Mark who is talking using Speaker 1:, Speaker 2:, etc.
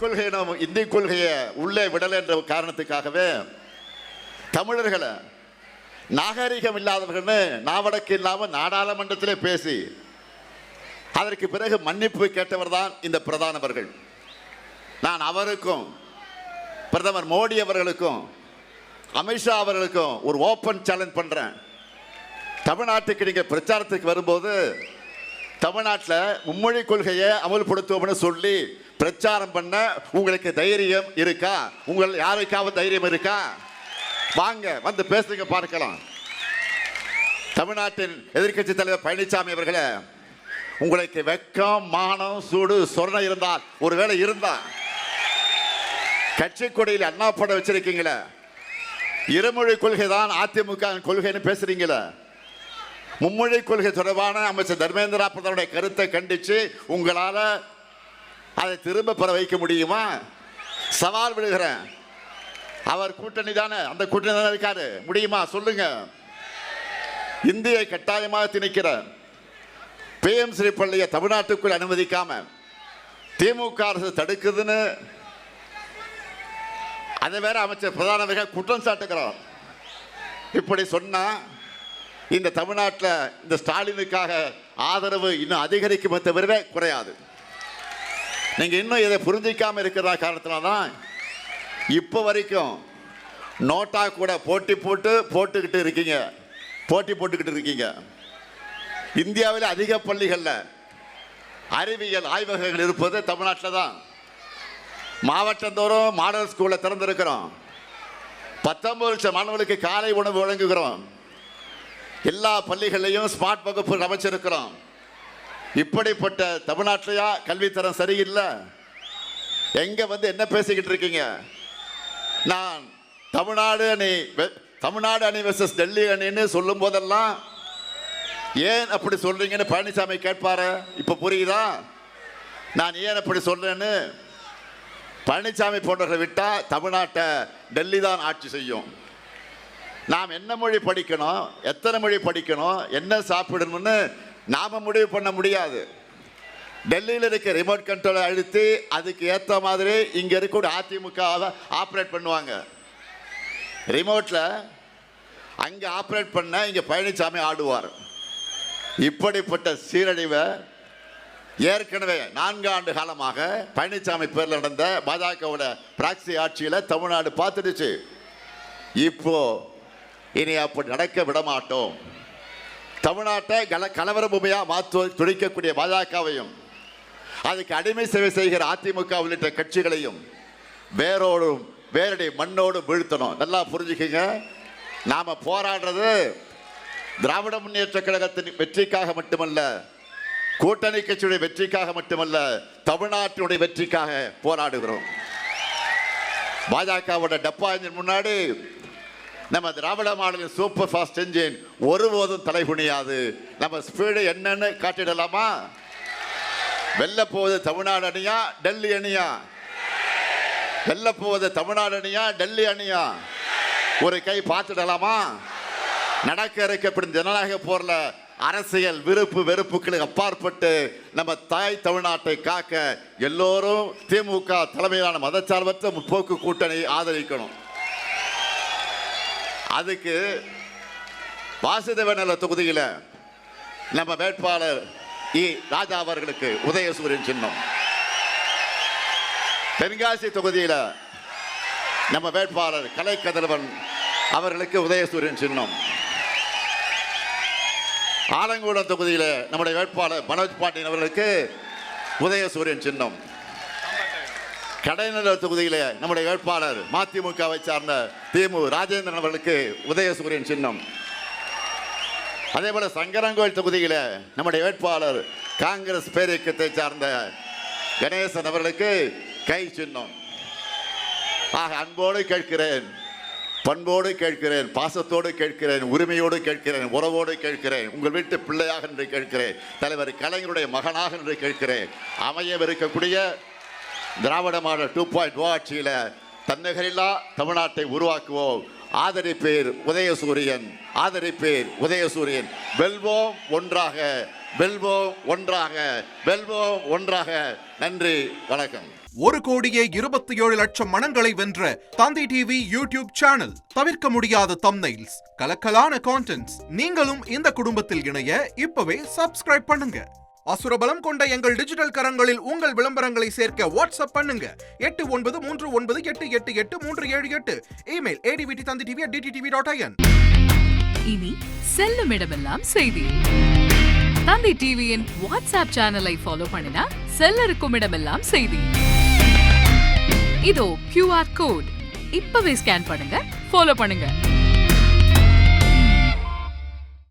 Speaker 1: கொள்கை இந்தி கொள்கையை உள்ளே விடலை என்ற காரணத்துக்காகவே தமிழர்களை நாகரிகம் இல்லாதவர்கள்னு நாவடக்கு இல்லாமல் நாடாளுமன்றத்திலே பேசி அதற்கு பிறகு மன்னிப்பு கேட்டவர் தான் இந்த பிரதானவர்கள். நான் அவருக்கும் பிரதமர் மோடி அவர்களுக்கும் அமித்ஷா அவர்களுக்கும் ஒரு ஓப்பன் சேலஞ்ச் பண்றேன். தமிழ்நாட்டுக்கு நீங்க பிரச்சாரத்துக்கு வரும்போது தமிழ்நாட்டில் மும்மொழி கொள்கையை அமல்படுத்துவோம்னு சொல்லி பிரச்சாரம் பண்ண உங்களுக்கு தைரியம் இருக்கா? உங்கள் யாருக்காவது தைரியம் இருக்கா? வாங்க வந்து பேசுங்க பார்க்கலாம். தமிழ்நாட்டின் எதிர்க்கட்சி தலைவர் பழனிசாமி அவர்களே, உங்களுக்கு வெக்கம் மானம் சூடு சொர்ணம் இருந்தால் ஒருவேளை இருந்தா கட்சி கொடியில் அண்ணா படம் வச்சிருக்கீங்களே, இருமொழி கொள்கை தான் அதிமுக கொள்கைன்னு பேசுறீங்களே, மும்மொழி கொள்கை தொடர்பான அமைச்சர் தர்மேந்திரா பிரதானுடைய கருத்தை கண்டிச்சு உங்களால அதை திரும்ப பெற வைக்க முடியுமா? சவால் விடுகிறேன். அவர் கூட்டணி தானே, அந்த கூட்டணி தானே இருக்காரு, முடியுமா சொல்லுங்க? இந்தியை கட்டாயமாக திணிக்கிற PMC பள்ளியை தமிழ்நாட்டுக்குள் அனுமதிக்காம திமுக அரசு தடுக்குதுன்னு அதை வேற அமைச்சர் பிரதானமாக குற்றம் சாட்டுகிறார். இப்படி சொன்னா இந்த தமிழ்நாட்டில் இந்த ஸ்டாலினுக்காக ஆதரவு இன்னும் அதிகரிக்குமே தவிர குறையாது. நீங்க இன்னும் இதை புரிஞ்சிக்காம இருக்கிற காரணத்தினால்தான் இப்போ வரைக்கும் நோட்டா கூட போட்டுக்கிட்டு இருக்கீங்க. இந்தியாவில் அதிக பள்ளிகளில் அறிவியல் ஆய்வகங்கள் இருப்பது தமிழ்நாட்டில் தான். மாவட்டந்தோறும் மாடல் ஸ்கூலை திறந்திருக்கிறோம். 19 லட்சம் மாணவர்களுக்கு காலை உணவு வழங்குகிறோம். எல்லா பள்ளிகளையும் ஸ்மார்ட் வகுப்பு அமைச்சிருக்கிறோம். இப்படிப்பட்ட தமிழ்நாட்டிலையா கல்வித்தரம் சரியில்லை? எங்க வந்து என்ன பேசிக்கிட்டு இருக்கீங்க? நான் தமிழ்நாடு அணி வெர்சஸ் டெல்லி அணின்னு சொல்லும் போதெல்லாம் ஏன் அப்படி சொல்றீங்கன்னு பழனிசாமி கேட்பாரு. இப்ப புரியுதா நான் ஏன் அப்படி சொல்றேன்னு? பழனிசாமி போன்றவர்களை விட்டா தமிழ்நாட்டை டெல்லி தான் ஆட்சி செய்யும். நாம் என்ன மொழி படிக்கணும், எத்தனை மொழி படிக்கணும், என்ன சாப்பிடணும்னு நாம முடிவு பண்ண முடியாது. டெல்லியில் இருக்க ரிமோட் கண்ட்ரோலை அழுத்தி அதுக்கு ஏற்ற மாதிரி இங்க இருக்க அதிமுக ஆப்ரேட் பண்ணுவாங்க. ரிமோட்ல அங்க ஆப்ரேட் பண்ண இங்க பழனிசாமி ஆடுவார். இப்படிப்பட்ட சீரழிவை ஏற்கனவே 4 ஆண்டு காலமாக பழனிசாமி பேரில் நடந்த பாஜகவோட பிராக்சி ஆட்சியில் தமிழ்நாடு பார்த்துடுச்சு. இப்போ இனி அப்படி நடக்க விட மாட்டோம். தமிழ்நாட்டை கலவர பூமியா மாற்ற துடிக்கக்கூடிய பாஜகவையும் அதுக்கு அடிமை சேவை செய்கிற அதிமுக உள்ளிட்ட கட்சிகளையும் வேரடி மண்ணோடு வீழ்த்தணும். நல்லா புரிஞ்சுக்கங்க. நாம போராடுறது திராவிட முன்னேற்ற கழகத்தின் வெற்றிக்காக மட்டுமல்ல, கூட்டணி கட்சியுடைய வெற்றிக்காக மட்டுமல்ல, தமிழ்நாட்டினுடைய வெற்றிக்காக போராடுகிறோம். பாஜகவோட டப்பா இன்ஜின் முன்னாடி நம்ம திராவிட மாடலின் சூப்பர் ஃபாஸ்ட் இன்ஜின் ஒருபோதும் தலைகுனியாது. நம்ம ஸ்பீடு என்னன்னு காட்டிடலாமா? வெல்ல போவது தமிழ்நாடு அணியா டெல்லி அணியா? வெல்ல போவது தமிழ்நாடு அணியா டெல்லி அணியா? ஒரு கை பார்த்துடலாமா? நடக்க இருக்கப்படும் ஜனநாயக போர்ல அரசியல் விருப்பு வெறுப்புகளுக்கு அப்பாற்பட்டு நம்ம தாய் தமிழ்நாட்டை காக்க எல்லோரும் திமுக தலைமையிலான மதச்சார்பற்ற முற்போக்கு கூட்டணி ஆதரிக்கணும். அதுக்கு வாசுதேவநல தொகுதியில் நம்ம வேட்பாளர் ராஜா அவர்களுக்கு உதயசூரியன் சின்னம். தென்காசி தொகுதியில் நம்ம வேட்பாளர் கலைக்கதிரவன் அவர்களுக்கு உதயசூரியன் சின்னம். ஆலங்கூடம் தொகுதியில் நம்முடைய வேட்பாளர் மனோஜ் பாண்டியன் அவர்களுக்கு உதயசூரியன் சின்னம். கடைநல்லூர் தொகுதியில் நம்முடைய வேட்பாளர் மதிமுகவை சார்ந்த ராஜேந்திரன் அவர்களுக்கு உதயசூரியன் சின்னம். அதே போல சங்கரங்கோயில் தொகுதியில் நம்முடைய வேட்பாளர் காங்கிரஸ் பேரியக்கத்தை சார்ந்த கணேசன் அவர்களுக்கு கை சின்னம். ஆக அன்போடு கேட்கிறேன், பண்போடு கேட்கிறேன், பாசத்தோடு கேட்கிறேன், உரிமையோடு கேட்கிறேன், உறவோடு கேட்கிறேன், உங்கள் வீட்டு பிள்ளையாக என்று கேட்கிறேன், தலைவர் கலைஞருடைய மகனாக என்று கேட்கிறேன். அமையவிருக்கக்கூடிய திராவிட மாடல் 2.0 ஆட்சியில் தன்னகரில்லா தமிழ்நாட்டை உருவாக்குவோம். ஆதரிப்பேர் உதயசூரியன், ஆதரிப்பேர் உதயசூரியன். வெல்வோம் ஒன்றாக, வெல்வோம் ஒன்றாக, வெல்வோம் ஒன்றாக. நன்றி, வணக்கம்.
Speaker 2: 1,27,00,000 மனங்களை வென்ற தந்தி டிவி யூடியூப் சேனல். தவிர்க்க முடியாத தம்ப்நெயில்ஸ், கலக்கலான கான்டென்ட்ஸ். நீங்களும் இந்த குடும்பத்தில் இணைய இப்பவே சப்ஸ்கிரைப் பண்ணுங்க. அசுரபலம் கொண்ட எங்கள் டிஜிட்டல் கரங்களில் உங்கள் விளம்பரங்களை சேர்க்க வாட்ஸ்அப் பண்ணுங்க. 8939888378. Email advttanditv@dttv.in.
Speaker 3: இனி செல்லும் இடமெல்லாம் செய்தி. தந்தி டிவியின் வாட்ஸ்அப் சேனலை ஃபாலோ பண்ணினா செல்ல இருக்கும் இடமெல்லாம் செய்தி. இதோ QR கோட், இப்பவே ஸ்கேன் பண்ணுங்க, ஃபாலோ பண்ணுங்க.